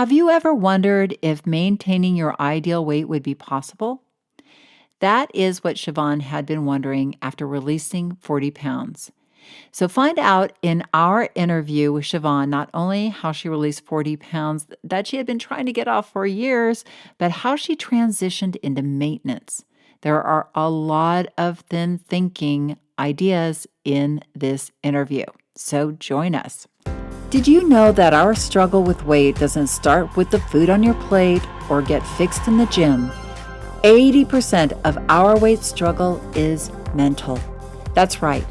Have you ever wondered if maintaining your ideal weight would be possible? That is what Siobhan had been wondering after releasing 40 pounds. So find out in our interview with Siobhan not only how she released 40 pounds that she had been trying to get off for years, but how she transitioned into maintenance. There are a lot of thin thinking ideas in this interview. So join us. Did you know that our struggle with weight doesn't start with the food on your plate or get fixed in the gym? 80% of our weight struggle is mental. That's right.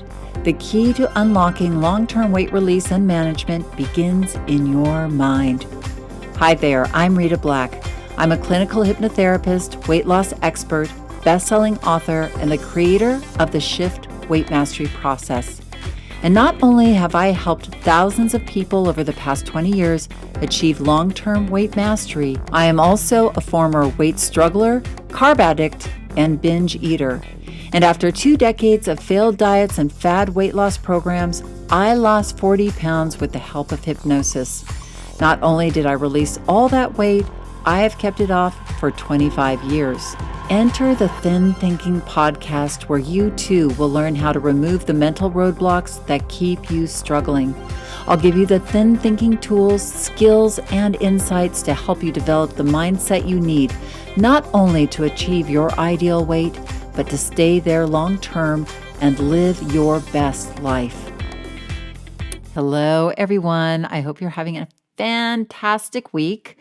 The key to unlocking long-term weight release and management begins in your mind. Hi there, I'm Rita Black. I'm a clinical hypnotherapist, weight loss expert, best-selling author, and the creator of the Shift Weight Mastery process. And not only have I helped thousands of people over the past 20 years achieve long-term weight mastery, I am also a former weight struggler, carb addict, and binge eater. And after 2 decades of failed diets and fad weight loss programs, I lost 40 pounds with the help of hypnosis. Not only did I release all that weight, I have kept it off for 25 years. Enter the Thin Thinking podcast, where you too will learn how to remove the mental roadblocks that keep you struggling. I'll give you the thin thinking tools, skills, and insights to help you develop the mindset you need, not only to achieve your ideal weight, but to stay there long term and live your best life. Hello, everyone. I hope you're having a fantastic week.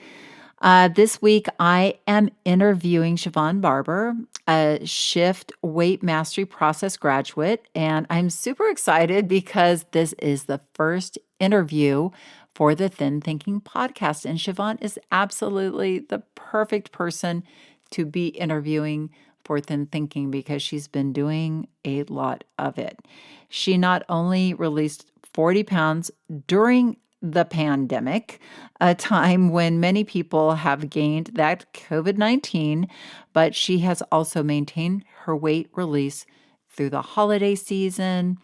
This week, I am interviewing Siobhan Barber, a Shift Weight Mastery Process graduate, and I'm super excited because this is the first interview for the Thin Thinking podcast, and Siobhan is absolutely the perfect person to be interviewing for Thin Thinking because she's been doing a lot of it. She not only released 40 pounds during the pandemic, a time when many people have gained that COVID-19, but she has also maintained her weight release through the holiday season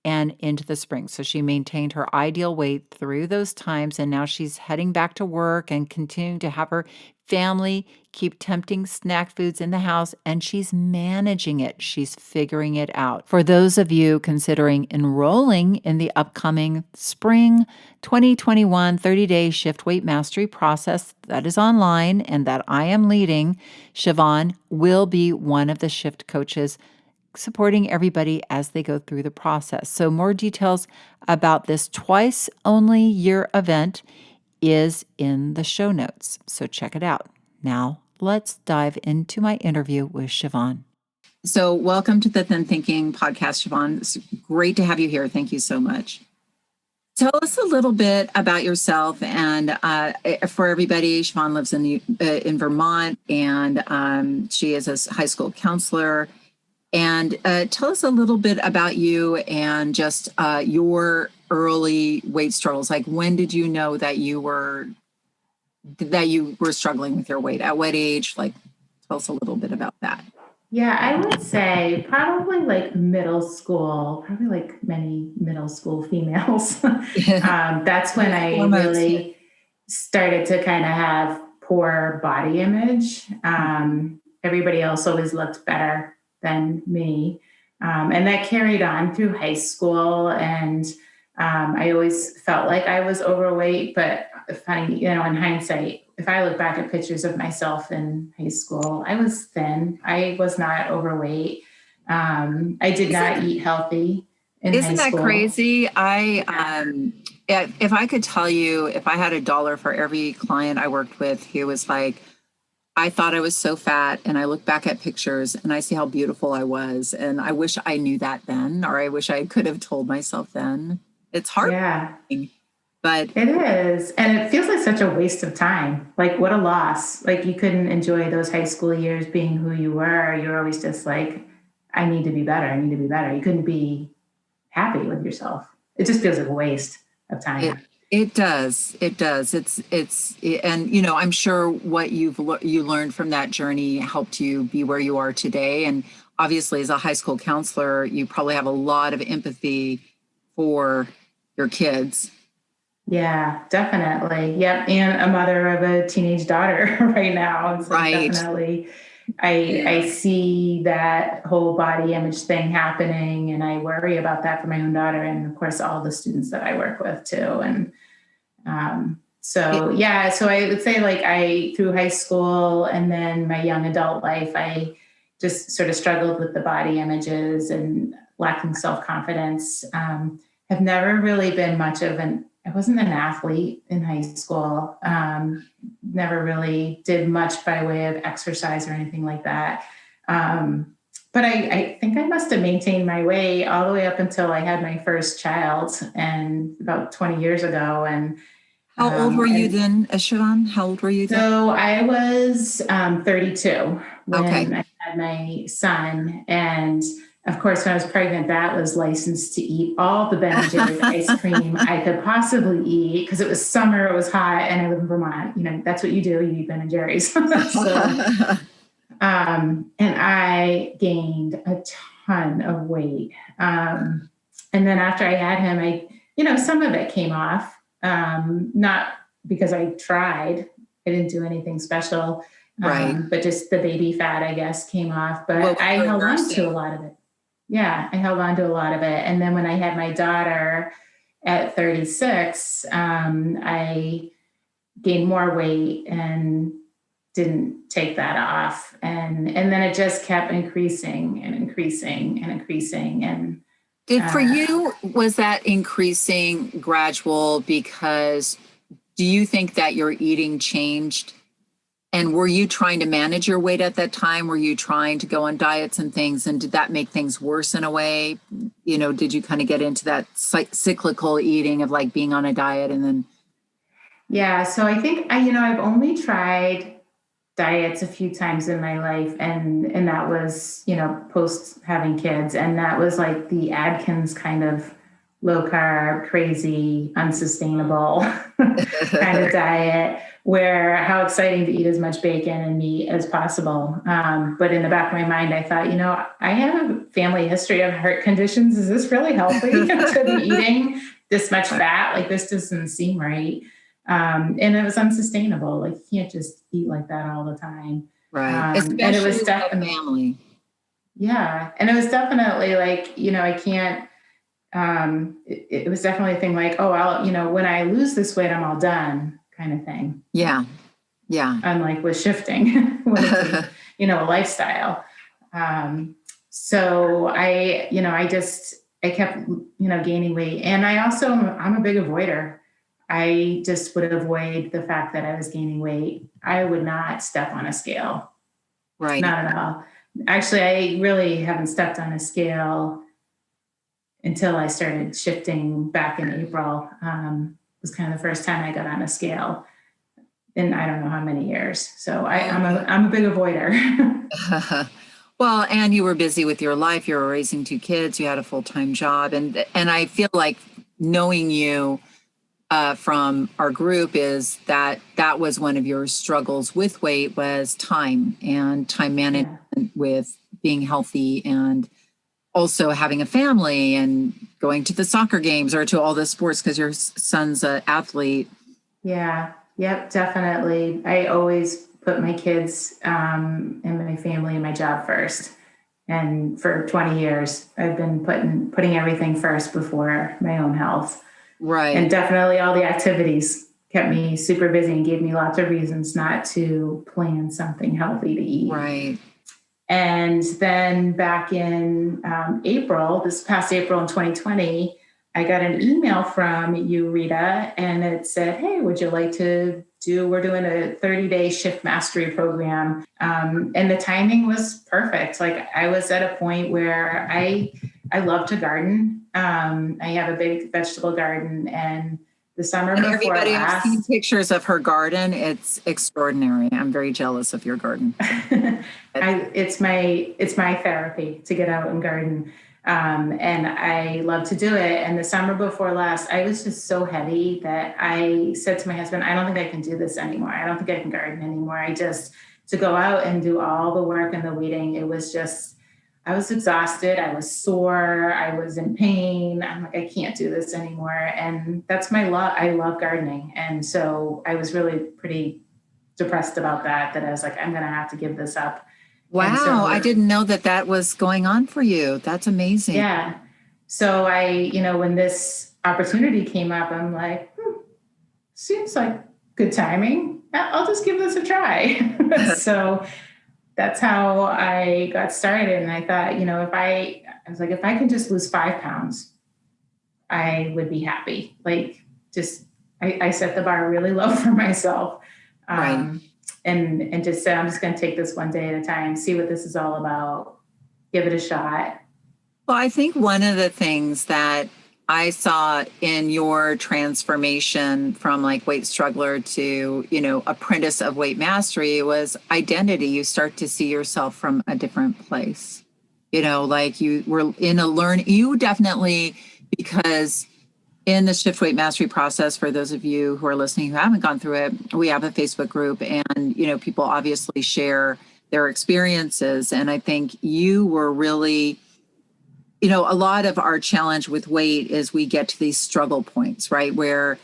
and into the spring. So she maintained her ideal weight through those times, and now she's heading back to work and continuing to have her family keep tempting snack foods in the house, and she's managing it. She's figuring it out. For those of you considering enrolling in the upcoming spring 2021 30-day Shift Weight Mastery process that is online and that I am leading, Siobhan will be one of the Shift coaches supporting everybody as they go through the process. So more details about this twice only year event is in the show notes. So check it out. Now let's dive into my interview with Siobhan. So welcome to the Thin Thinking podcast, Siobhan. It's great to have you here. Thank you so much. Tell us a little bit about yourself, and for everybody, Siobhan lives in Vermont, and she is a high school counselor. And tell us a little bit about you and just your early weight struggles. Like, when did you know that you were struggling with your weight? At what age? Like, tell us a little bit about that. Yeah, I would say probably like middle school, probably like many middle school females. That's when I really started to kind of have poor body image. Everybody else always looked better than me. And that carried on through high school. And I always felt like I was overweight, but funny, in hindsight, if I look back at pictures of myself in high school, I was thin. I was not overweight. I did not eat healthy in high school. Isn't that crazy? If I could tell you, if I had $1 for every client I worked with who was like, I thought I was so fat, and I look back at pictures and I see how beautiful I was. And I wish I knew that then, or I wish I could have told myself then. It's hard. Yeah. But it is. And it feels like such a waste of time. Like, what a loss. Like, you couldn't enjoy those high school years being who you were. You're always just like, I need to be better. I need to be better. You couldn't be happy with yourself. It just feels like a waste of time. It does. And I'm sure what you learned from that journey helped you be where you are today. And obviously, as a high school counselor, you probably have a lot of empathy for your kids. Yeah, definitely. Yep. And a mother of a teenage daughter right now. And so Right. definitely I see that whole body image thing happening, and I worry about that for my own daughter and of course all the students that I work with too. And so yeah, so I would say like I through high school and then my young adult life, I just sort of struggled with the body images and lacking self-confidence. Have never really been much of an I wasn't an athlete in high school. Never really did much by way of exercise or anything like that. Um, but I think I must have maintained my weight all the way up until I had my first child and about 20 years ago. How old were you And then, Siobhan? How old were you then? so I was 32 Okay. when I had my son. And of course, when I was pregnant, that was licensed to eat all the Ben and Jerry's ice cream I could possibly eat because it was summer, it was hot, and I live in Vermont. You know, that's what you do, you eat Ben and Jerry's. So, and I gained a ton of weight. And then after I had him, some of it came off, not because I tried. I didn't do anything special, Right. but just the baby fat, I guess, came off. Well, But I for held on to a nursing. lot of it. Yeah, I held on to a lot of it. And then when I had my daughter at 36, I gained more weight and didn't take that off. And then it just kept increasing and increasing and increasing. And Did for uh, you, was that increasing gradual because do you think that your eating changed? And were you trying to manage your weight at that time? Were you trying to go on diets and things? And did that make things worse in a way? Did you kind of get into that cyclical eating of like being on a diet and then? yeah, so I think I've only tried diets a few times in my life, and that was post having kids, and that was like the Atkins kind of low carb, crazy, unsustainable kind of diet, where how exciting to eat as much bacon and meat as possible. But in the back of my mind, I thought, I have a family history of heart conditions. Is this really healthy to be eating this much fat? Like this doesn't seem right. And it was unsustainable. Like you can't just eat like that all the time. Right. And it Especially was with a definitely, family. yeah. And it was definitely like, I can't, it was definitely a thing like, oh, when I lose this weight, I'm all done kind of thing. Yeah. Yeah. Unlike with shifting, when it's a lifestyle. So I kept, gaining weight. And I'm a big avoider. I just would avoid the fact that I was gaining weight. I would not step on a scale, Right. not at all. Actually, I really haven't stepped on a scale until I started shifting back in April. It was kind of the first time I got on a scale in I don't know how many years. So I'm a big avoider. Well, and you were busy with your life. You were raising two kids. You had a full-time job, and I feel like knowing you from our group is that was one of your struggles with weight was time and time management Yeah. with being healthy and also having a family and going to the soccer games or to all the sports because your son's an athlete. Yeah. Yep. Definitely. I always put my kids and my family and my job first. And for 20 years, I've been putting everything first before my own health. And Right. definitely all the activities kept me super busy and gave me lots of reasons not to plan something healthy to eat. Right. And then back in this past April in 2020, I got an email from you, Rita, and it said, hey, would you like to we're doing a 30-day shift mastery program. And the timing was perfect. Like I was at a point where I love to garden. I have a big vegetable garden, and the summer And before everybody, I've seen last, pictures of her garden. It's extraordinary. I'm very jealous of your garden. it's my therapy to get out and garden. And I love to do it. And the summer before last, I was just so heavy that I said to my husband, I don't think I can do this anymore. I don't think I can garden anymore. To go out and do all the work and the weeding, it was just, I was exhausted. I was sore. I was in pain. I'm like, I can't do this anymore. And that's my love. I love gardening. And so I was really pretty depressed about that I was like, I'm going to have to give this up. And Wow. I so, didn't know that that was going on for you. That's amazing. yeah. So when this opportunity came up, I'm like, seems like good timing. I'll just give this a try. So that's how I got started. And I thought, if I could just lose 5 pounds, I would be happy. Like, just, I set the bar really low for myself. Right. And just said, I'm just going to take this one day at a time, see what this is all about, give it a shot. Well, I think one of the things that I saw in your transformation from like weight struggler to, apprentice of weight mastery was identity. You start to see yourself from a different place. Like you were in a you definitely, because in the Shift Weight Mastery process, for those of you who are listening who haven't gone through it, we have a Facebook group and, people obviously share their experiences. And I think you were really, a lot of our challenge with weight is we get to these struggle points, right? Where,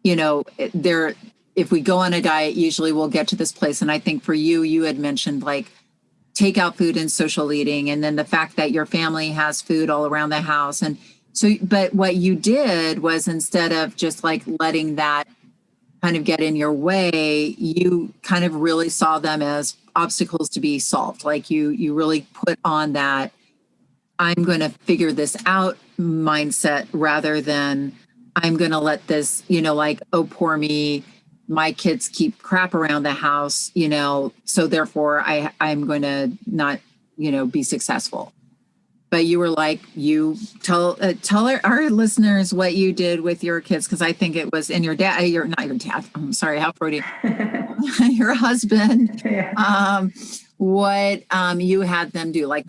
if we go on a diet, usually we'll get to this place. And I think for you, you had mentioned like takeout food and social eating, and then the fact that your family has food all around the house. And so, but what you did was instead of just like letting that kind of get in your way, you kind of really saw them as obstacles to be solved. Like you really put on that I'm going to figure this out mindset rather than I'm going to let this, like, oh, poor me, my kids keep crap around the house, so therefore I'm going to not, be successful. But you were like, you tell our listeners what you did with your kids, because I think it was in you're not your dad. I'm sorry, how Brody, your husband. Yeah. What you had them do, like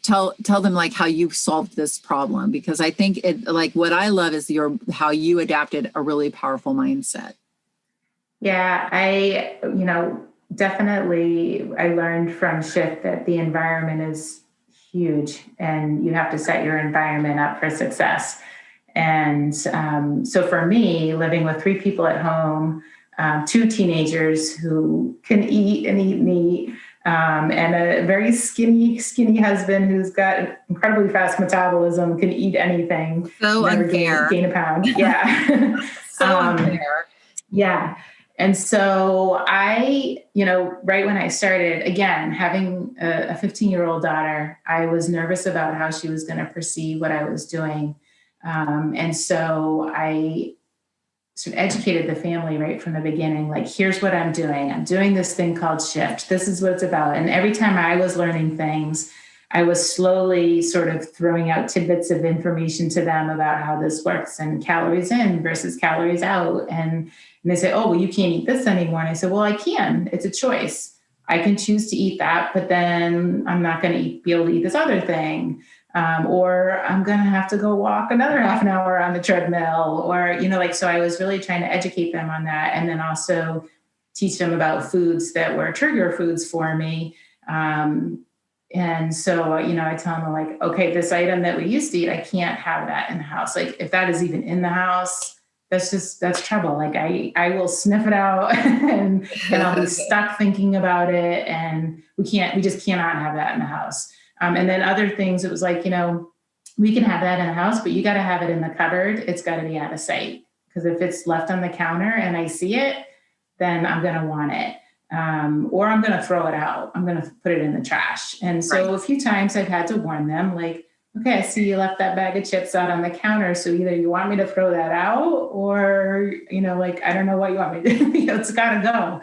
tell them like how you solved this problem, because I think it, like, what I love is how you adapted a really powerful mindset. Yeah, definitely I learned from Shift that the environment is huge and you have to set your environment up for success. And so for me, living with 3 people at home, 2 teenagers who can eat and eat and eat, and a very skinny husband who's got incredibly fast metabolism, can eat anything. So never unfair. Gain a pound. Yeah. So unfair. Yeah. And so right when I started, again, having a 15-year-old daughter, I was nervous about how she was going to perceive what I was doing. And so I sort of educated the family right from the beginning, like, here's what I'm doing. I'm doing this thing called Shift. This is what it's about. And every time I was learning things, I was slowly sort of throwing out tidbits of information to them about how this works and calories in versus calories out. And they say, oh, well, you can't eat this anymore. And I said, well, I can. It's a choice. I can choose to eat that, but then I'm not going to be able to eat this other thing. Or I'm going to have to go walk another half an hour on the treadmill, or, so I was really trying to educate them on that. And then also teach them about foods that were trigger foods for me. And so, I tell them, like, okay, this item that we used to eat, I can't have that in the house. Like, if that is even in the house, that's trouble. Like, I will sniff it out and I'll be stuck thinking about it. And we just cannot have that in the house. And then other things, it was like, we can have that in the house, but you got to have it in the cupboard. It's got to be out of sight. Because if it's left on the counter and I see it, then I'm going to want it. Or I'm going to throw it out. I'm going to put it in the trash. And so a few times I've had to warn them, like, okay, I see you left that bag of chips out on the counter. So either you want me to throw that out, or, I don't know what you want me to do. It's got to go.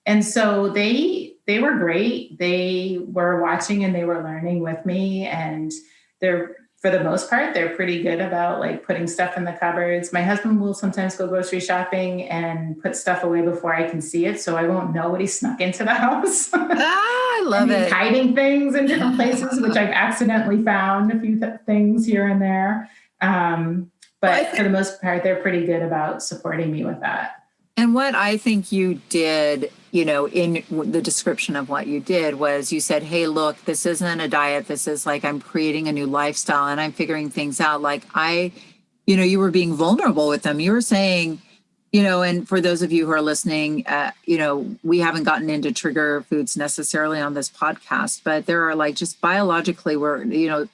And so they were great. They were watching and they were learning with me, and for the most part, they're pretty good about like putting stuff in the cupboards. My husband will sometimes go grocery shopping and put stuff away before I can see it, so I won't know what he snuck into the house. I love it. Hiding things in different places, which I've accidentally found a few things here and there. But for the most part, they're pretty good about supporting me with that. And what I think you did, in the description of what you did was you said, hey, look, this isn't a diet. This is like, I'm creating a new lifestyle and I'm figuring things out. Like you were being vulnerable with them. You were saying, and for those of you who are listening, we haven't gotten into trigger foods necessarily on this podcast, but there are like just biologically where,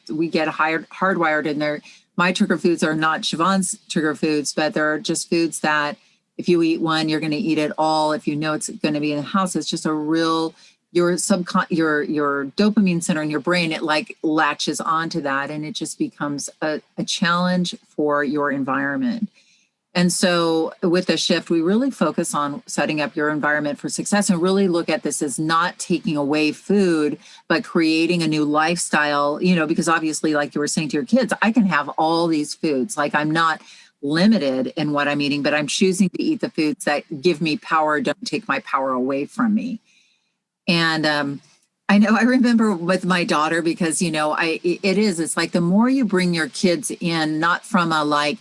we get hardwired in there. My trigger foods are not Siobhan's trigger foods, but they're just foods that if you eat one, you're going to eat it all. If you know it's going to be in the house, it's just your dopamine center in your brain, it like latches onto that and it just becomes a challenge for your environment. And so with the shift, we really focus on setting up your environment for success and really look at this as not taking away food, but creating a new lifestyle, because obviously, like you were saying to your kids, I can have all these foods. Like I'm not limited in what I'm eating, but I'm choosing to eat the foods that give me power, don't take my power away from me. And I remember with my daughter, because, it's like the more you bring your kids in, not from a like,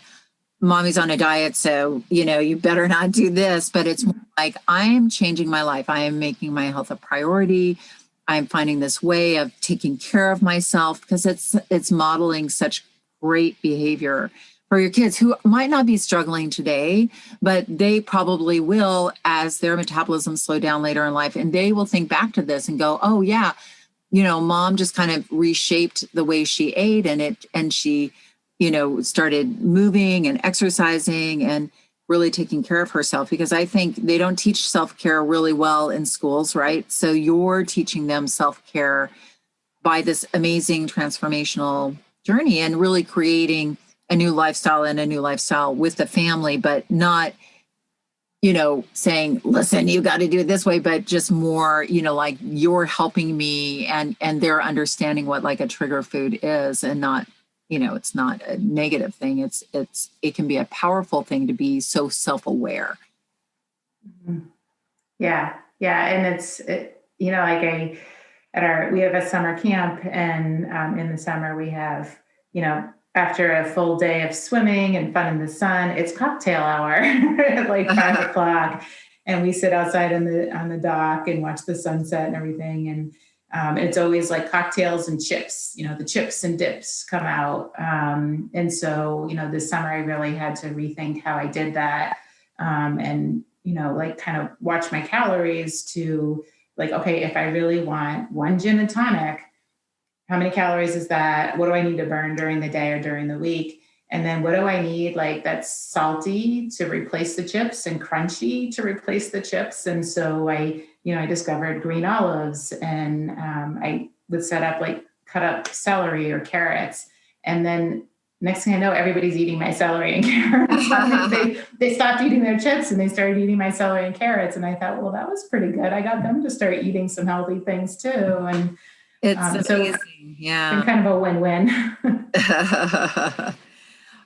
mommy's on a diet, so, you better not do this, but it's more like I am changing my life. I am making my health a priority. I'm finding this way of taking care of myself because it's modeling such great behavior for your kids who might not be struggling today, but they probably will as their metabolism slow down later in life. And they will think back to this and go, oh yeah, mom just kind of reshaped the way she ate and she, started moving and exercising and really taking care of herself, because I think they don't teach self-care really well in schools, right? So you're teaching them self-care by this amazing transformational journey and really creating a new lifestyle with the family, but not, saying, listen, you got to do it this way, but just more, like you're helping me and they're understanding what like a trigger food is and not, it's not a negative thing. It can be a powerful thing to be so self-aware. Yeah. Yeah. And we have a summer camp and in the summer we have, after a full day of swimming and fun in the sun, it's cocktail hour at like 5:00. And we sit outside on the dock and watch the sunset and everything. And it's always like cocktails and chips, the chips and dips come out. And so, this summer I really had to rethink how I did that. And, like kind of watch my calories to like, okay, if I really want one gin and tonic, how many calories is that? What do I need to burn during the day or during the week? And then what do I need like that's salty to replace the chips and crunchy to replace the chips? And so I discovered green olives and I would cut up celery or carrots. And then next thing I know, everybody's eating my celery and carrots. They stopped eating their chips and they started eating my celery and carrots. And I thought, well, that was pretty good. I got them to start eating some healthy things too. And it's amazing. Yeah. It's been kind of a win-win.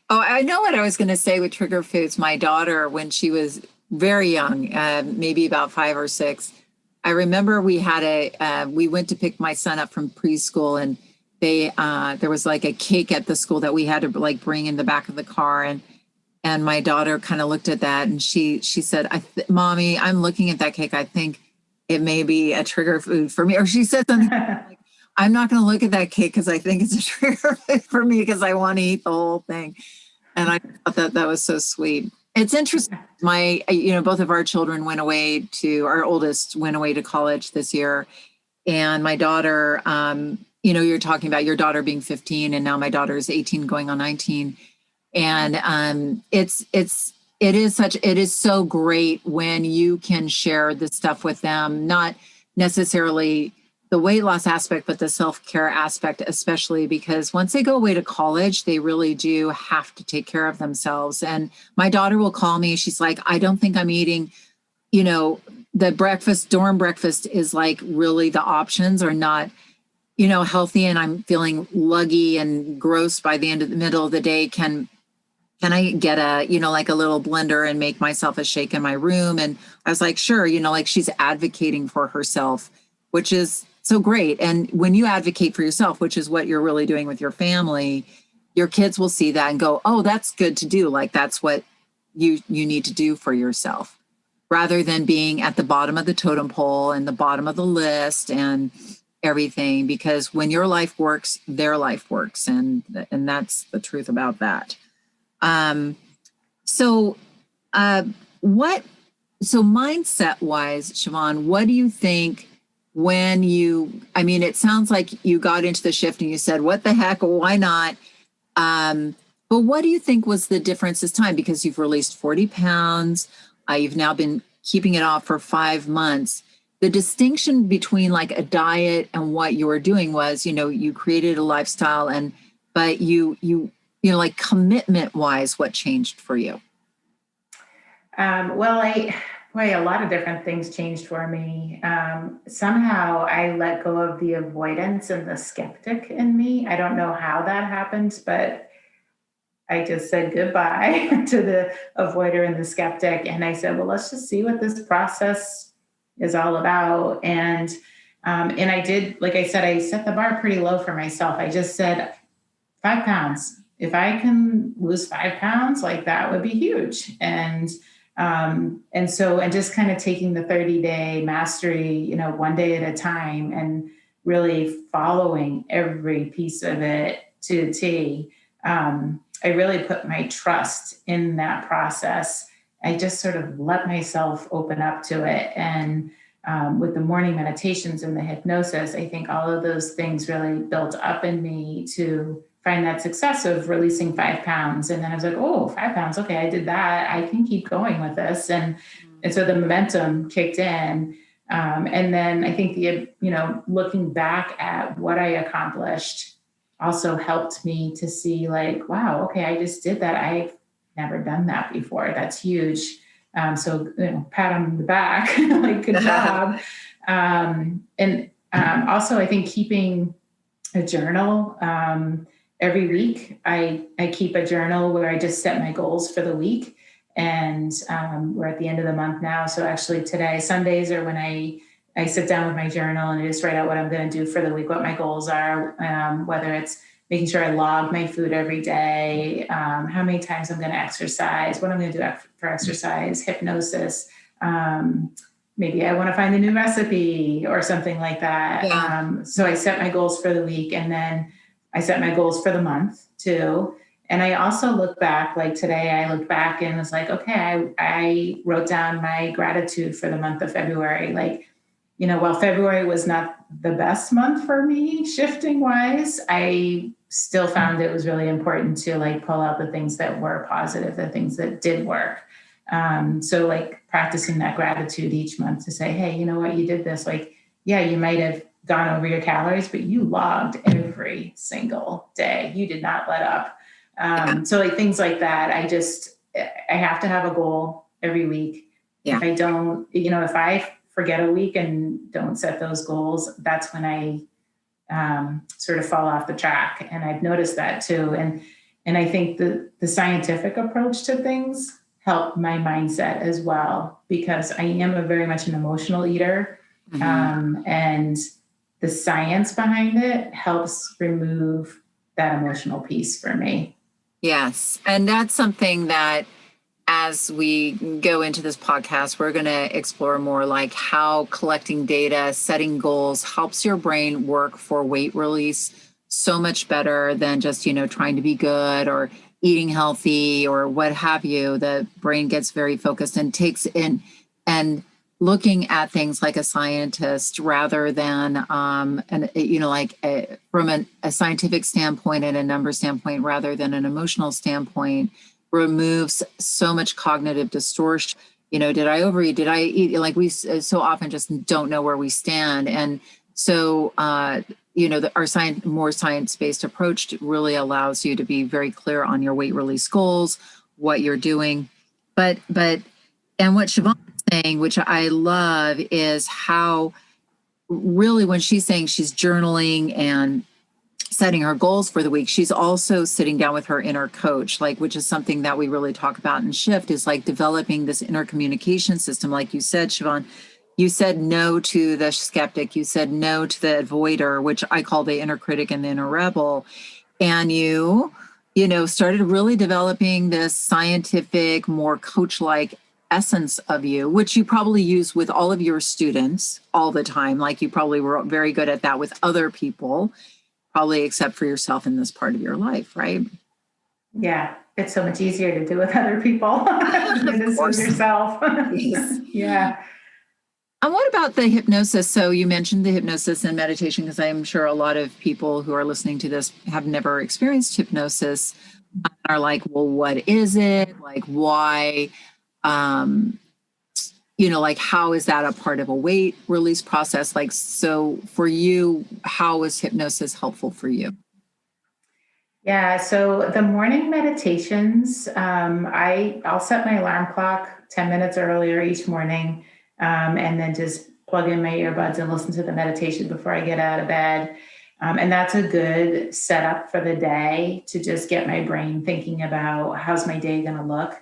Oh, I know what I was going to say with trigger foods. My daughter, when she was very young, maybe about 5 or 6, I remember we went to pick my son up from preschool and there was like a cake at the school that we had to like bring in the back of the car. And my daughter kind of looked at that and she said, Mommy, I'm looking at that cake. I think it may be a trigger food for me. Or she said something like, I'm not going to look at that cake because I think it's a trigger food for me because I want to eat the whole thing. And I thought that was so sweet. It's interesting. Both of our children our oldest went away to college this year. And my daughter, you're talking about your daughter being 15 and now my daughter is 18 going on 19. And it is so great when you can share this stuff with them, not necessarily the weight loss aspect, but the self-care aspect, especially because once they go away to college, they really do have to take care of themselves. And my daughter will call me. She's like, I don't think I'm eating, the dorm breakfast is like really the options are not, healthy. And I'm feeling luggy and gross by the middle of the day. Can I get like a little blender and make myself a shake in my room? And I was like, sure, like she's advocating for herself, which is so great. And when you advocate for yourself, which is what you're really doing with your family, your kids will see that and go, oh, that's good to do. Like that's what you need to do for yourself. rather than being at the bottom of the totem pole and the bottom of the list and everything, because when your life works, their life works. And that's the truth about that. So mindset wise, Siobhan, what do you think when it sounds like you got into the shift and you said, what the heck, why not? But what do you think was the difference this time? Because you've released 40 pounds. You've now been keeping it off for 5 months. The distinction between like a diet and what you were doing was, you created a lifestyle but you like commitment wise, what changed for you? Well, a lot of different things changed for me. Somehow I let go of the avoidance and the skeptic in me. I don't know how that happened, but I just said goodbye to the avoider and the skeptic. And I said, well, let's just see what this process is all about. And I did, like I said, I set the bar pretty low for myself. I just said 5 pounds. If I can lose 5 pounds, like that would be huge. And just kind of taking the 30-day mastery, one day at a time, and really following every piece of it to the T. I really put my trust in that process. I just sort of let myself open up to it. And with the morning meditations and the hypnosis, I think all of those things really built up in me to find that success of releasing 5 pounds. And then I was like, 5 pounds. Okay, I did that. I can keep going with this. And so the momentum kicked in. And then I think looking back at what I accomplished also helped me to see like, wow, okay, I just did that. I've never done that before. That's huge. So pat on the back, like good job. Also I think keeping a journal, every week I keep a journal where I just set my goals for the week. And we're at the end of the month now. So actually today, Sundays are when I sit down with my journal and I just write out what I'm going to do for the week, what my goals are, whether it's making sure I log my food every day, how many times I'm going to exercise, what I'm going to do for exercise, hypnosis. Maybe I want to find a new recipe or something like that. Yeah. So I set my goals for the week, and then I set my goals for the month too. And I also look back, like today I looked back and was like, okay, I wrote down my gratitude for the month of February. Like, while February was not the best month for me shifting wise, I still found it was really important to like pull out the things that were positive, the things that did work. So like practicing that gratitude each month to say, hey, you know what, you did this. Like, yeah, you might have gone over your calories, but you logged every single day. You did not let up. So like things like that, I have to have a goal every week. Yeah. If I don't, if I forget a week and don't set those goals, that's when I sort of fall off the track. And I've noticed that too. And I think the scientific approach to things help my mindset as well, because I am very much an emotional eater. Mm-hmm. And the science behind it helps remove that emotional piece for me. Yes. And that's something that as we go into this podcast, we're going to explore more like how collecting data, setting goals helps your brain work for weight release so much better than just, trying to be good or eating healthy or what have you. The brain gets very focused and takes in and looking at things like a scientist rather than, from a scientific standpoint and a number standpoint rather than an emotional standpoint, removes so much cognitive distortion. Did I overeat? Did I eat? Like we so often just don't know where we stand. And so, our more science-based approach really allows you to be very clear on your weight release goals, what you're doing. And what Siobhan is saying, which I love, is how really when she's saying she's journaling and setting her goals for the week, she's also sitting down with her inner coach, which is something that we really talk about in Shift, is like developing this inner communication system. Like you said, Siobhan, you said no to the skeptic, you said no to the avoider, which I call the inner critic and the inner rebel. And you started really developing this scientific, more coach-like essence of you, which you probably use with all of your students all the time. Like you probably were very good at that with other people, probably except for yourself in this part of your life, right? Yeah. It's so much easier to do with other people than it is with yourself. Yes. Yeah. And what about the hypnosis? So you mentioned the hypnosis and meditation, because I'm sure a lot of people who are listening to this have never experienced hypnosis and are like, well, what is it? Like, why? Like, how is that a part of a weight release process? Like, so for you, how is hypnosis helpful for you? Yeah, so the morning meditations, I'll set my alarm clock 10 minutes earlier each morning, and then just plug in my earbuds and listen to the meditation before I get out of bed. And that's a good setup for the day to just get my brain thinking about how's my day going to look,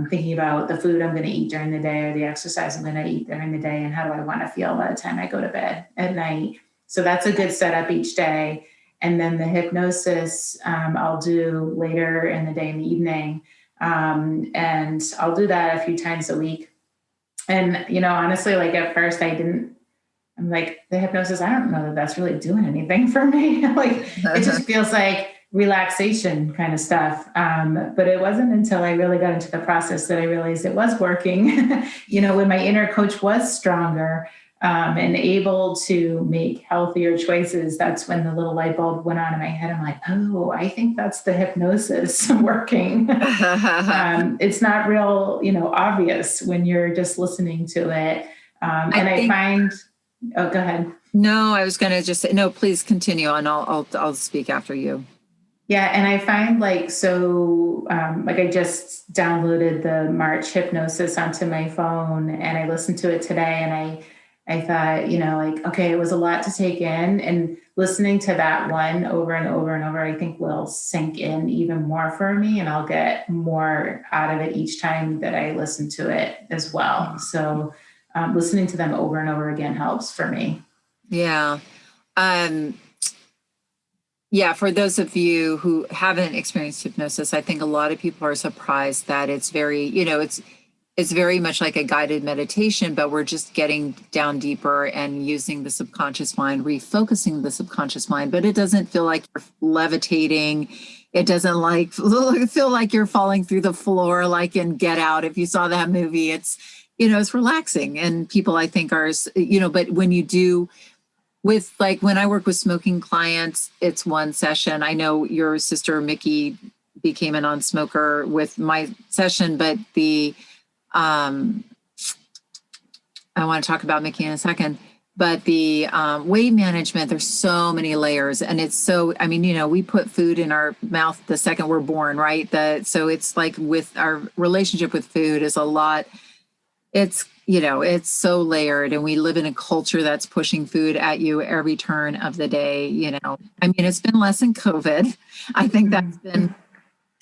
thinking about the food I'm going to eat during the day or the exercise I'm going to eat during the day, and how do I want to feel by the time I go to bed at night. So that's a good setup each day. And then the hypnosis I'll do later in the day in the evening. And I'll do that a few times a week. And, honestly, like at first I'm like, the hypnosis, I don't know that that's really doing anything for me. Like, it just feels like relaxation kind of stuff. But it wasn't until I really got into the process that I realized it was working. When my inner coach was stronger, and able to make healthier choices, that's when the little light bulb went on in my head. I'm like, oh, I think that's the hypnosis working. It's not real, obvious when you're just listening to it. I find, oh, go ahead. No, I was going to just say, no, please continue and I'll speak after you. Yeah. And I find like I just downloaded the March hypnosis onto my phone and I listened to it today, and I thought, okay, it was a lot to take in, and listening to that one over and over and over, I think will sink in even more for me, and I'll get more out of it each time that I listen to it as well. So listening to them over and over again helps for me. Yeah. Yeah, for those of you who haven't experienced hypnosis, I think a lot of people are surprised that it's very, it's very much like a guided meditation, but we're just getting down deeper and using the subconscious mind, refocusing the subconscious mind, but it doesn't feel like you're levitating. It doesn't feel like you're falling through the floor, like in Get Out. If you saw that movie, it's relaxing. And people, I think, are, but when you do, with like when I work with smoking clients, it's one session. I know your sister Mickey became a non-smoker with my session, but I want to talk about Mickey in a second, but the weight management, there's so many layers, and it's so, we put food in our mouth the second we're born, right? So it's like with our relationship with food is a lot. It's so layered, and we live in a culture that's pushing food at you every turn of the day. It's been less than COVID. I think that's been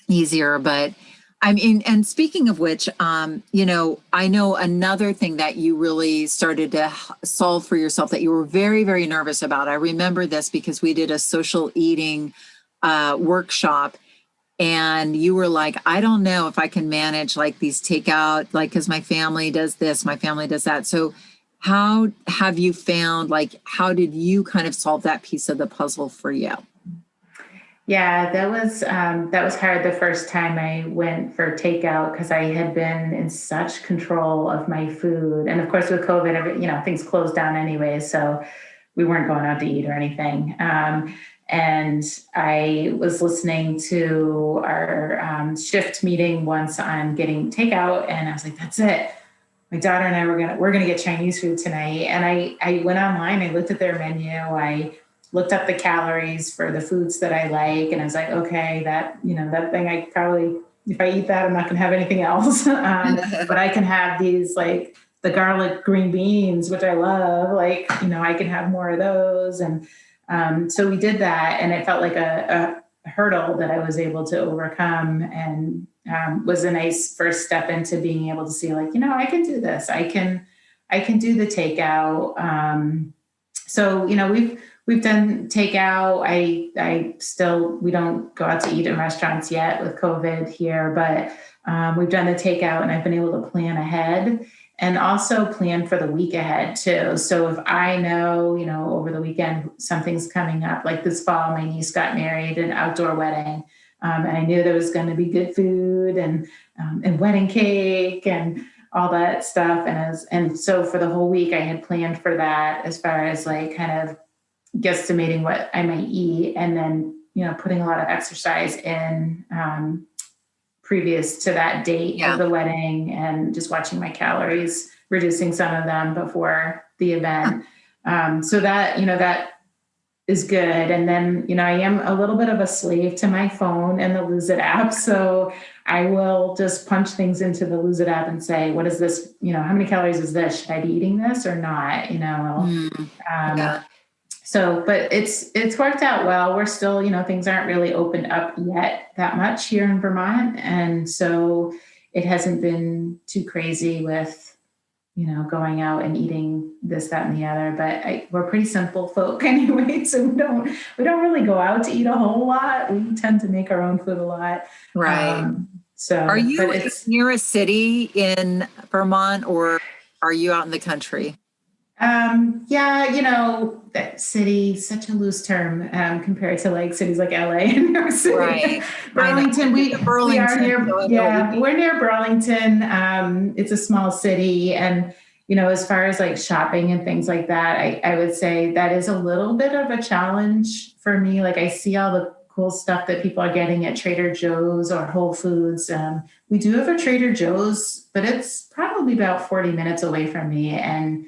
easier, but and speaking of which, I know another thing that you really started to solve for yourself that you were very, very nervous about. I remember this because we did a social eating workshop, and you were like, I don't know if I can manage like these takeout, like, because my family does this, my family does that. So how have you found, like, how did you kind of solve that piece of the puzzle for you? Yeah, that was hard the first time I went for takeout, because I had been in such control of my food. And of course, with COVID, things closed down anyway, so we weren't going out to eat or anything. And I was listening to our shift meeting once on getting takeout, and I was like, "That's it. My daughter and I we're gonna get Chinese food tonight." And I went online, I looked at their menu, I looked up the calories for the foods that I like, and I was like, okay, that thing, I probably, if I eat that, I'm not gonna have anything else. But I can have these, like the garlic green beans, which I love. Like, I can have more of those, and so we did that, and it felt like a hurdle that I was able to overcome, and was a nice first step into being able to see, like, I can do this. I can do the takeout. So, We've done takeout. We don't go out to eat in restaurants yet with COVID here, but we've done the takeout, and I've been able to plan ahead and also plan for the week ahead too. So if I know, over the weekend, something's coming up, like this fall, my niece got married, an outdoor wedding. And I knew there was going to be good food and wedding cake and all that stuff. And so for the whole week, I had planned for that as far as like kind of guesstimating what I might eat, and then putting a lot of exercise in previous to that date of the wedding, and just watching my calories, reducing some of them before the event. So that is good. And then, I am a little bit of a slave to my phone and the Lose It app. So I will just punch things into the Lose It app and say, what is this? How many calories is this? Should I be eating this or not? So, but it's worked out well. We're still, things aren't really opened up yet that much here in Vermont. And so it hasn't been too crazy with, going out and eating this, that, and the other. But we're pretty simple folk anyway. So we don't really go out to eat a whole lot. We tend to make our own food a lot. Right. So are you near a city in Vermont, or are you out in the country? That city, such a loose term compared to like cities like LA and New York City. Right. Burlington, we are near, we're near Burlington. It's a small city. And, as far as like shopping and things like that, I would say that is a little bit of a challenge for me. Like I see all the cool stuff that people are getting at Trader Joe's or Whole Foods. We do have a Trader Joe's, but it's probably about 40 minutes away from me. And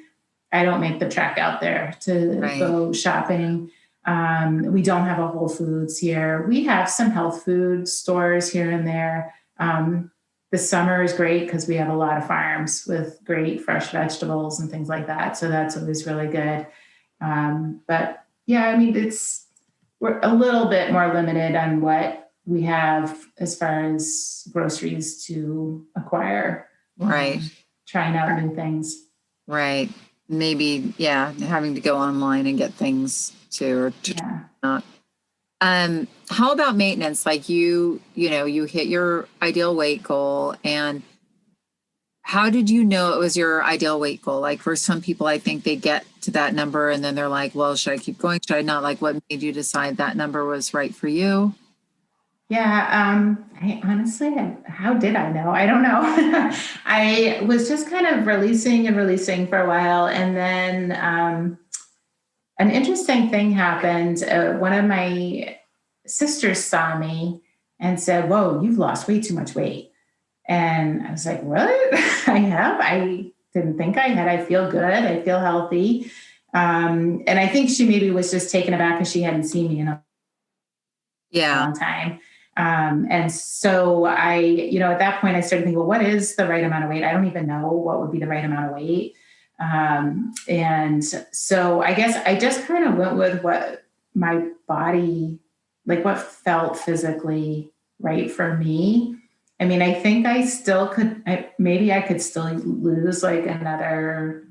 I don't make the trek out there to go shopping. We don't have a Whole Foods here. We have some health food stores here and there. The summer is great because we have a lot of farms with great fresh vegetables and things like that. So that's always really good. But yeah, we're a little bit more limited on what we have as far as groceries to acquire. Right. Trying out new things. Right. Maybe, having to go online and get things too, not. How about maintenance? Like you hit your ideal weight goal, and how did you know it was your ideal weight goal? Like for some people, I think they get to that number and then they're like, well, should I keep going? Should I not? Like, what made you decide that number was right for you? Yeah, I honestly, how did I know? I don't know. I was just kind of releasing for a while. And then an interesting thing happened. One of my sisters saw me and said, whoa, you've lost way too much weight. And I was like, what? I have? I didn't think I had. I feel good. I feel healthy. And I think she maybe was just taken aback because she hadn't seen me in a long time. And so at that point I started thinking, well, what is the right amount of weight? I don't even know what would be the right amount of weight. And so I guess I just kind of went with what my body, like what felt physically right for me. I mean, I think I still could, maybe I could still lose like another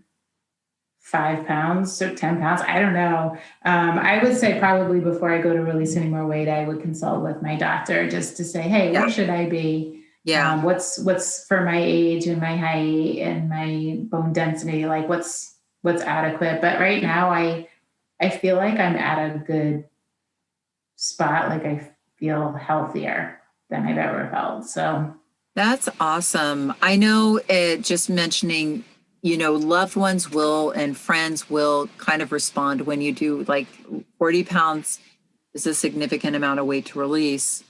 5 pounds or 10 pounds. I don't know. I would say probably before I go to release any more weight, I would consult with my doctor just to say, hey, where should I be? Yeah. What's for my age and my height and my bone density? Like what's adequate? But right now I feel like I'm at a good spot. Like I feel healthier than I've ever felt. So that's awesome. I know just mentioning, loved ones will and friends will kind of respond when you do, like 40 pounds is a significant amount of weight to release.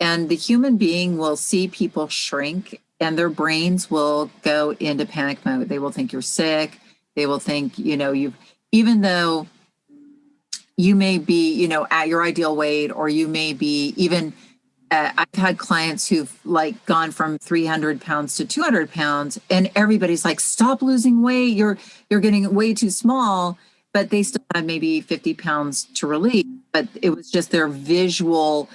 And the human being will see people shrink and their brains will go into panic mode. They will think you're sick. They will think, even though you may be, at your ideal weight, or you may be even, I've had clients who've like gone from 300 pounds to 200 pounds and everybody's like, stop losing weight. You're getting way too small, but they still had maybe 50 pounds to release. But it was just their visual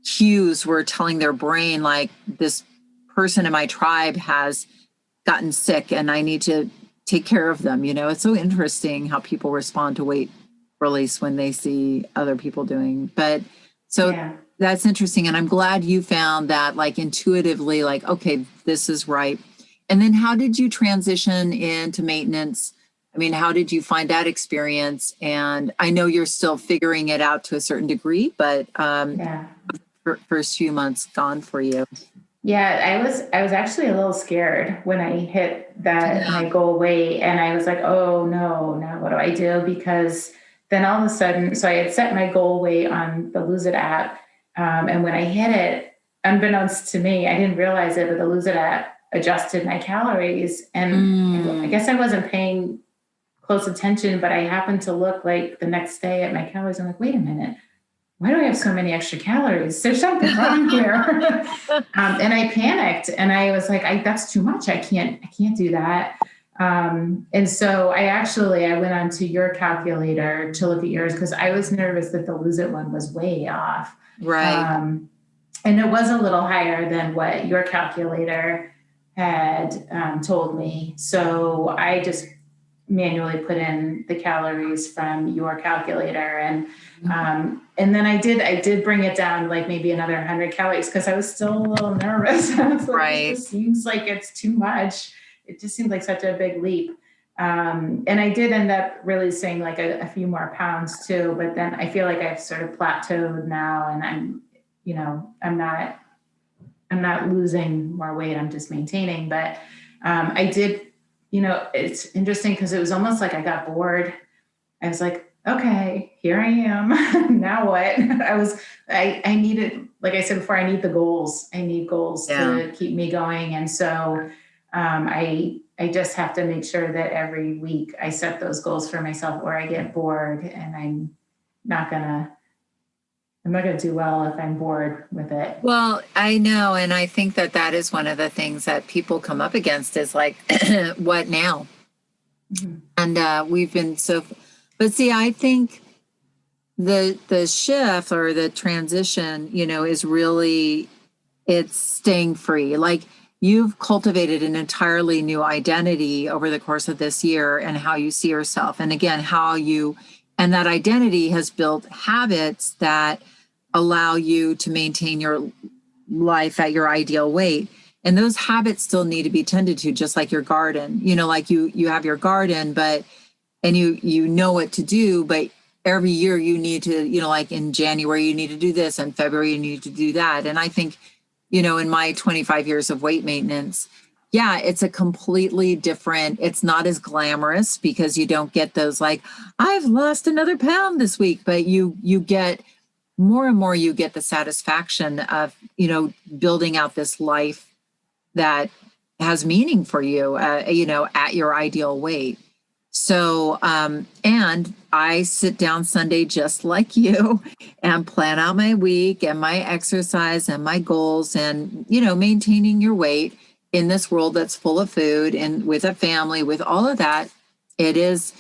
cues were telling their brain, like, this person in my tribe has gotten sick and I need to take care of them. It's so interesting how people respond to weight. release when they see other people doing. But so Yeah. that's interesting. And I'm glad you found that like intuitively, like, okay, this is right. And then how did you transition into maintenance? I mean, how did you find that experience? And I know you're still figuring it out to a certain degree, but Yeah. first few months gone for you. Yeah, I was actually a little scared when I hit that Yeah. my goal weight, and I was like, oh no, now what do I do? Because then all of a sudden, so I had set my goal weight on the Lose It app, and when I hit it, unbeknownst to me, I didn't realize it, but the Lose It app adjusted my calories, and I Mm, guess I wasn't paying close attention, but I happened to look like the next day at my calories. I'm like, wait a minute, why do I have so many extra calories? There's something wrong here. And I panicked and I was like, that's too much. I can't do that. And so I went onto your calculator to look at yours because I was nervous that the Lose It one was way off. right. And it was a little higher than what your calculator had told me. So I just manually put in the calories from your calculator, and then I did bring it down like maybe another 100 calories because I was still a little nervous. I was like, this Right. just seems like it's too much. It just seemed like such a big leap. And I did end up releasing like a few more pounds too, but then I feel like I've sort of plateaued now, and I'm not losing more weight. I'm just maintaining. But I did, it's interesting because it was almost like I got bored. I was like, okay, here I am. Now what? I needed, like I said before, I need the goals. I need goals to keep me going. And so I just have to make sure that every week I set those goals for myself, or I get bored and not gonna I'm not gonna do well if I'm bored with it. Well, I know. And I think that that is one of the things that people come up against is like, what now? Mhm. And we've been so, but see, I think the shift or the transition, is really, it's staying free. Like you've cultivated an entirely new identity over the course of this year and how you see yourself. And again, and that identity has built habits that allow you to maintain your life at your ideal weight. And those habits still need to be tended to, just like your garden. Like you have your garden, and you know what to do, but every year you need to, like in January you need to do this, and February you need to do that. And I think, in my 25 years of weight maintenance, yeah, it's a completely different, it's not as glamorous because you don't get those like, I've lost another pound this week, but you get more and more, you get the satisfaction of, building out this life that has meaning for you, at your ideal weight. So, and I sit down Sunday just like you and plan out my week and my exercise and my goals and, maintaining your weight in this world that's full of food and with a family, with all of that. It is,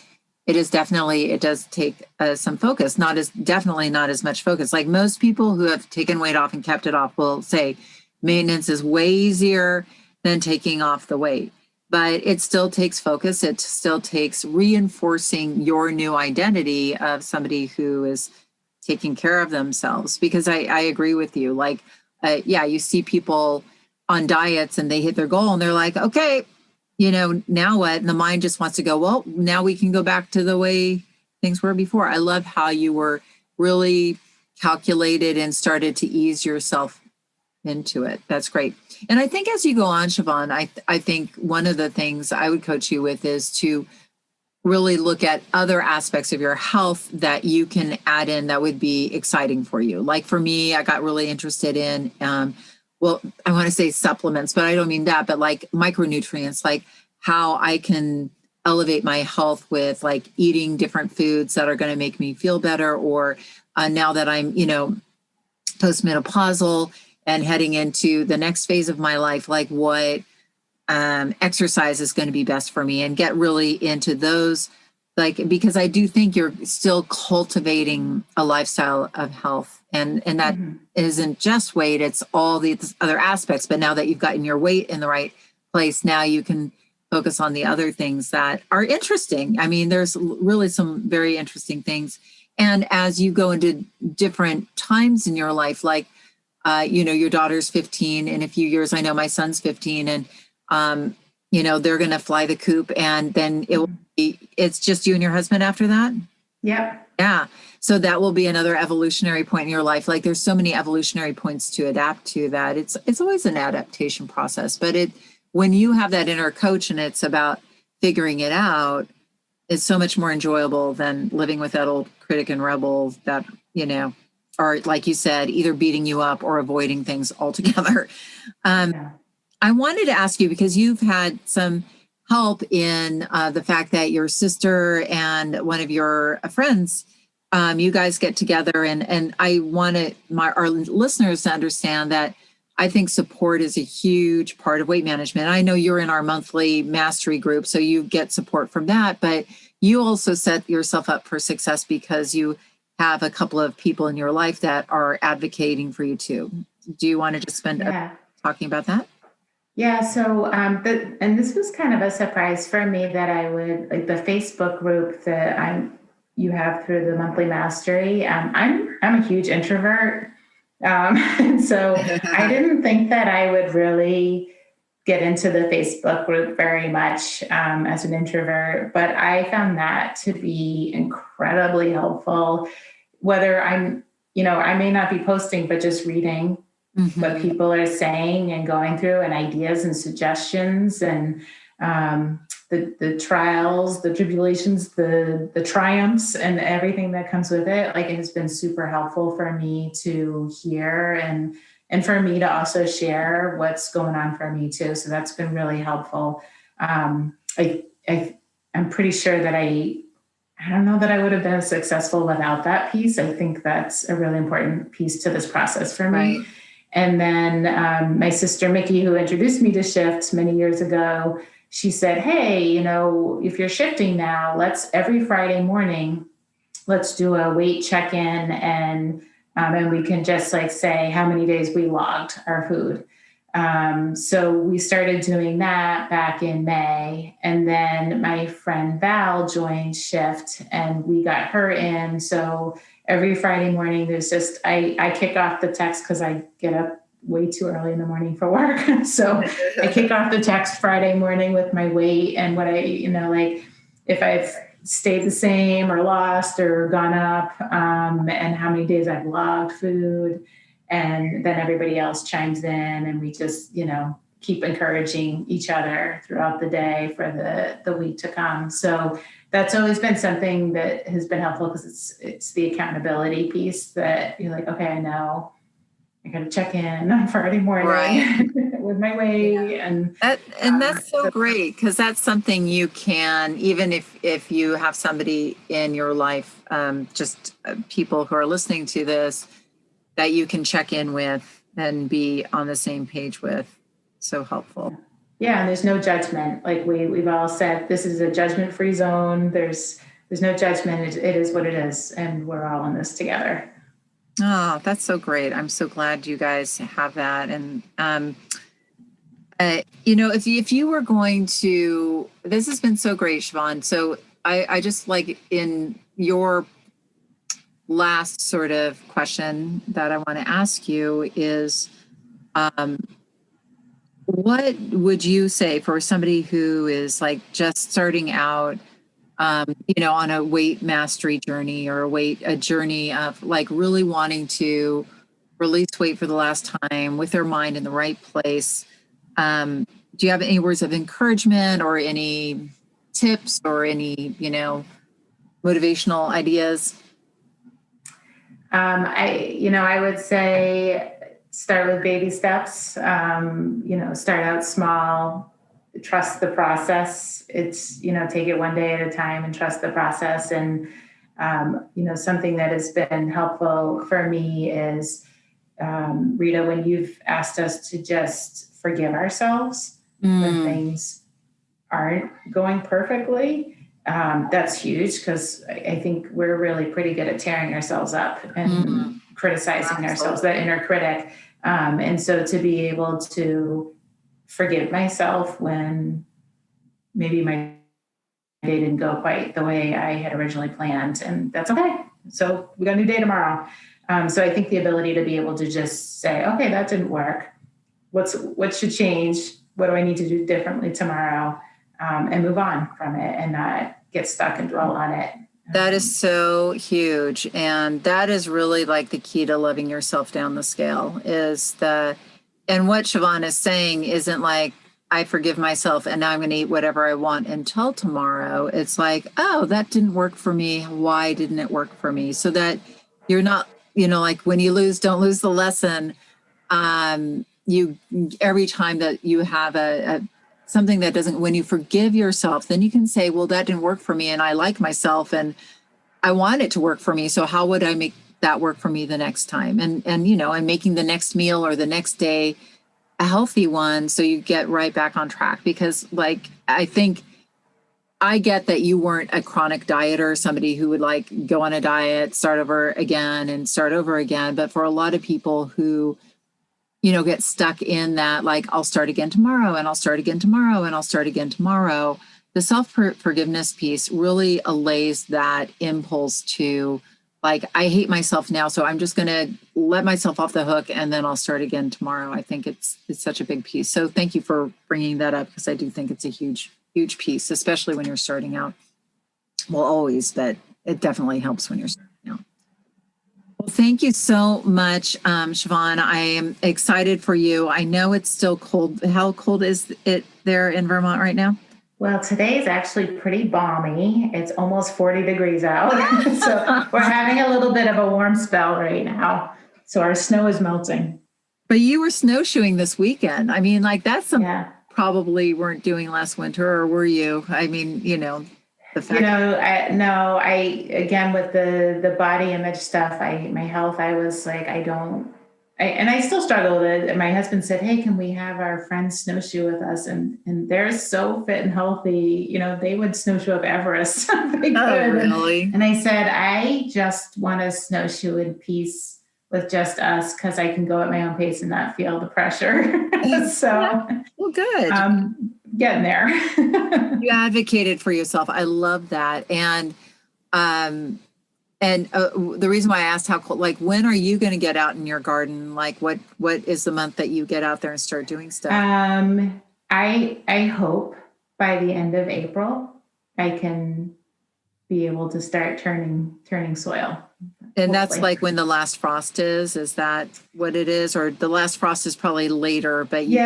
definitely, it does take some focus, definitely not as much focus. Like most people who have taken weight off and kept it off will say maintenance is way easier than taking off the weight. But it still takes focus. It still takes reinforcing your new identity of somebody who is taking care of themselves. Because I agree with you. Like, yeah, you see people on diets and they hit their goal and they're like, okay, now what? And the mind just wants to go, well, now we can go back to the way things were before. I love how you were really calculated and started to ease yourself into it. That's great. And I think as you go on, Siobhan, I think one of the things I would coach you with is to really look at other aspects of your health that you can add in that would be exciting for you. Like for me, I got really interested in, well, I want to say supplements, but I don't mean that, but like micronutrients, like how I can elevate my health with like eating different foods that are going to make me feel better. Or now that I'm, postmenopausal and heading into the next phase of my life, like what exercise is going to be best for me, and get really into those, like, because I do think you're still cultivating a lifestyle of health, and that isn't just weight, it's all these other aspects. But now that you've gotten your weight in the right place, now you can focus on the other things that are interesting. I mean, there's really some very interesting things. And as you go into different times in your life, like, your daughter's 15 in a few years. I know my son's 15, and, they're going to fly the coop, and then it's just you and your husband after that. Yep. Yeah. So that will be another evolutionary point in your life. Like, there's so many evolutionary points to adapt to that. It's always an adaptation process, but when you have that inner coach and it's about figuring it out, it's so much more enjoyable than living with that old critic and rebel that, are, like you said, either beating you up or avoiding things altogether. I wanted to ask you, because you've had some help in the fact that your sister and one of your friends, you guys get together, and I wanted our listeners to understand that I think support is a huge part of weight management. I know you're in our monthly mastery group, so you get support from that, but you also set yourself up for success because you have a couple of people in your life that are advocating for you too. Do you want to just spend talking about that? Yeah. So, and this was kind of a surprise for me that I would, like, the Facebook group that you have through the monthly mastery. I'm a huge introvert. And so I didn't think that I would really get into the Facebook group very much as an introvert, but I found that to be incredibly helpful. Whether I may not be posting, but just reading what people are saying and going through, and ideas and suggestions, and the trials, the tribulations, the triumphs, and everything that comes with it. Like, it has been super helpful for me to hear, and for me to also share what's going on for me too. So that's been really helpful. I'm pretty sure that I don't know that I would have been successful without that piece. I think that's a really important piece to this process for me. Right. And then my sister, Mickey, who introduced me to Shift many years ago, she said, hey, if you're shifting now, every Friday morning, let's do a weight check-in, and we can just say how many days we logged our food. So we started doing that back in May, and then my friend Val joined Shift, and we got her in. So every Friday morning, there's I kick off the text because I get up way too early in the morning for work. So I kick off the text Friday morning with my weight and what if I've stayed the same or lost or gone up, and how many days I've logged food. And then everybody else chimes in, and we just, keep encouraging each other throughout the day for the week to come. So that's always been something that has been helpful, because it's the accountability piece that you're like, okay, I know I got to check in on Friday morning with my weight. Yeah. And that's so great, because that's something you can, even if you have somebody in your life, just people who are listening to this, that you can check in with and be on the same page with. So helpful. Yeah. And there's no judgment. Like we've all said, this is a judgment-free zone. There's no judgment. It is what it is. And we're all in this together. Oh, that's so great. I'm so glad you guys have that. And, if you were going to, this has been so great, Siobhan. So I just, like, in your last sort of question that I want to ask you is, what would you say for somebody who is just starting out, on a weight mastery journey, or a journey of really wanting to release weight for the last time with their mind in the right place? Do you have any words of encouragement or any tips or any, motivational ideas? I would say start with baby steps. Start out small, trust the process. It's, take it one day at a time and trust the process. And, something that has been helpful for me is, Rita, when you've asked us to just forgive ourselves when things aren't going perfectly. That's huge, because I think we're really pretty good at tearing ourselves up and criticizing ourselves, that inner critic. And so to be able to forgive myself when maybe my day didn't go quite the way I had originally planned, and that's okay. So we got a new day tomorrow. So I think the ability to be able to just say, okay, that didn't work. What should change? What do I need to do differently tomorrow? And move on from it and not get stuck and dwell on it. That is so huge. And that is really like the key to loving yourself down the scale and what Siobhan is saying isn't like, I forgive myself and now I'm going to eat whatever I want until tomorrow. It's like, oh, that didn't work for me. Why didn't it work for me? So that you're not, like when you lose, don't lose the lesson. You every time that you have something that doesn't, when you forgive yourself, then you can say, well, that didn't work for me and I like myself and I want it to work for me. So how would I make that work for me the next time? And making the next meal or the next day a healthy one so you get right back on track. Because I think I get that you weren't a chronic dieter, somebody who would like go on a diet, start over again and start over again. But for a lot of people who get stuck in that, like, I'll start again tomorrow and I'll start again tomorrow and I'll start again tomorrow. The self-forgiveness piece really allays that impulse to like, I hate myself now, so I'm just going to let myself off the hook and then I'll start again tomorrow. I think it's such a big piece. So thank you for bringing that up because I do think it's a huge, huge piece, especially when you're starting out. Well, always, but it definitely helps when you're starting out. Well, thank you so much, Siobhan. I am excited for you. I know it's still cold. How cold is it there in Vermont right now? Well, today is actually pretty balmy. It's almost 40 degrees out. So we're having a little bit of a warm spell right now. So our snow is melting. But you were snowshoeing this weekend. I mean, like that's something probably weren't doing last winter, or were you? I mean, the fact I again with the body image stuff, my health, I was like, and I still struggle with it. My husband said, hey, can we have our friends snowshoe with us? And they're so fit and healthy, they would snowshoe up Everest. They could. Oh, really? And I said, I just want to snowshoe in peace with just us because I can go at my own pace and not feel the pressure. So, well, good. Getting there. You advocated for yourself. I love that. And the reason why I asked how cold, like, when are you going to get out in your garden? Like, what is the month that you get out there and start doing stuff? I hope by the end of April, I can be able to start turning soil. And that's like when the last frost is that what it is? Or the last frost is probably later, but hopefully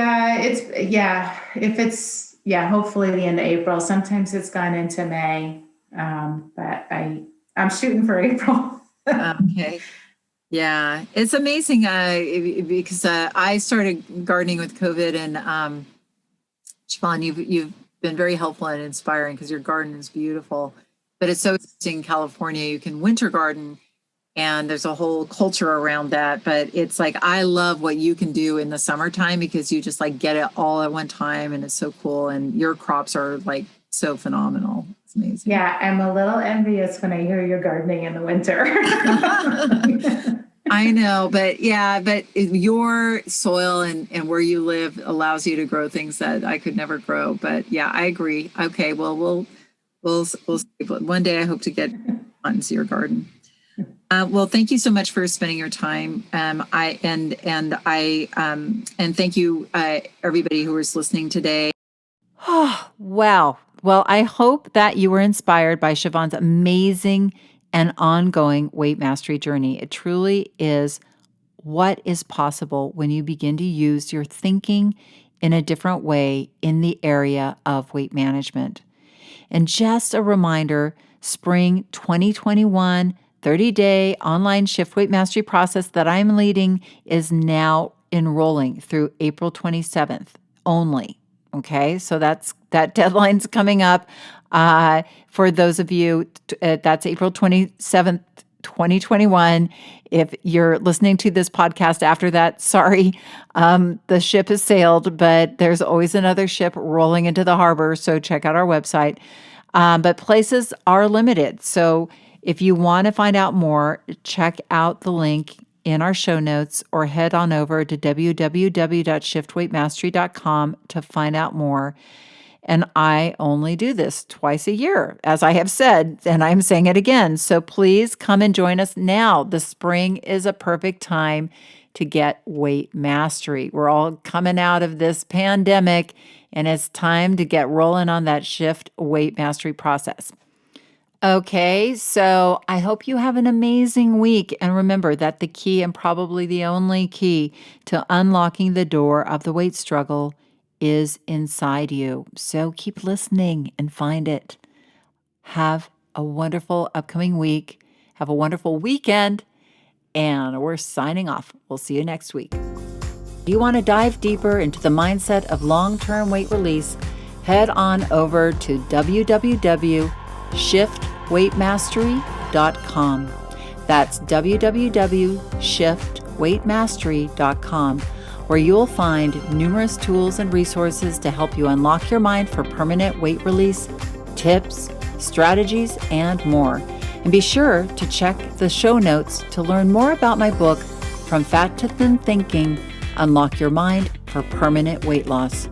the end of April. Sometimes it's gone into May. But I'm shooting for April. Okay. Yeah. It's amazing because I started gardening with COVID and Siobhan, you've been very helpful and inspiring because your garden is beautiful. But it's so interesting in California, you can winter garden and there's a whole culture around that. But it's like, I love what you can do in the summertime because you just like get it all at one time and it's so cool. And your crops are like so phenomenal. It's amazing. Yeah, I'm a little envious when I hear you're gardening in the winter. I know, but your soil and where you live allows you to grow things that I could never grow. But yeah, I agree. Okay, well, we'll see. One day I hope to get out and see your garden. Well, thank you so much for spending your time. And thank you, everybody who is listening today. Oh, wow. Well, I hope that you were inspired by Siobhan's amazing and ongoing weight mastery journey. It truly is what is possible when you begin to use your thinking in a different way in the area of weight management. And just a reminder, spring 2021 30-day online shift weight mastery process that I'm leading is now enrolling through April 27th only. Okay, so that deadline's coming up. For those of you, that's April 27th, 2021. If you're listening to this podcast after that, sorry, the ship has sailed, but there's always another ship rolling into the harbor, so check out our website. But places are limited, so if you want to find out more, check out the link in our show notes or head on over to www.shiftweightmastery.com to find out more. And I only do this twice a year, as I have said, and I'm saying it again. So please come and join us now. The spring is a perfect time to get weight mastery. We're all coming out of this pandemic, and it's time to get rolling on that shift weight mastery process. Okay, so I hope you have an amazing week. And remember that the key, and probably the only key to unlocking the door of the weight struggle, is inside you. So keep listening and find it. Have a wonderful upcoming week. Have a wonderful weekend. And we're signing off. We'll see you next week. Do you want to dive deeper into the mindset of long-term weight release? Head on over to www.shiftweightmastery.com. That's www.shiftweightmastery.com, where you'll find numerous tools and resources to help you unlock your mind for permanent weight release, tips, strategies, and more. And be sure to check the show notes to learn more about my book, From Fat to Thin Thinking, Unlock Your Mind for Permanent Weight Loss.